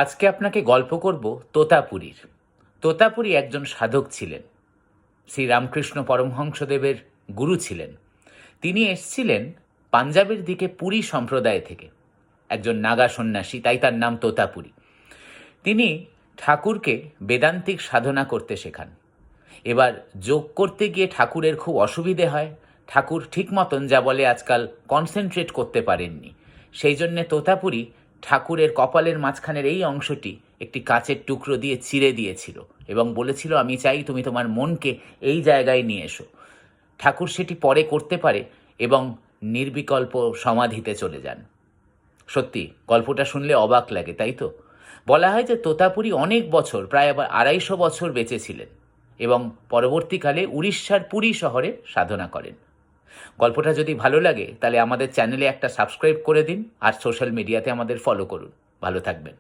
আজকে আপনাকে গল্প করব তোতাপুরীর। তোতাপুরী একজন সাধক ছিলেন, শ্রীরামকৃষ্ণ পরমহংসদেবের গুরু ছিলেন। তিনি এসছিলেন পাঞ্জাবের দিকে পুরী সম্প্রদায় থেকে, একজন নাগা সন্ন্যাসী, তাই তার নাম তোতাপুরী। তিনি ঠাকুরকে বেদান্তিক সাধনা করতে শেখান। এবার যোগ করতে গিয়ে ঠাকুরের খুব অসুবিধে হয়। ঠাকুর ঠিক মতন, যা বলে আজকাল, কনসেন্ট্রেট করতে পারেননি। সেই জন্যে তোতাপুরী ঠাকুরের কপালের মাঝখানের এই অংশটি একটি কাচের টুকরো দিয়ে চিরে দিয়েছিল এবং বলেছিল, আমি চাই তুমি তোমার মনকে এই জায়গায় নিয়ে এসো। ঠাকুর সেটি পরে করতে পারে এবং নির্বিকল্প সমাধিতে চলে যান। সত্যি গল্পটা শুনলে অবাক লাগে, তাই তো? বলা হয় যে তোতাপুরী অনেক বছর, প্রায় আবার 250 বছর বেঁচে ছিলেন এবং পরবর্তীকালে উড়িষ্যার পুরী শহরে সাধনা করেন। গল্পটা যদি ভালো লাগে তাহলে আমাদের চ্যানেলে একটা সাবস্ক্রাইব করে দিন আর সোশ্যাল মিডিয়াতে আমাদের ফলো করুন। ভালো থাকবেন।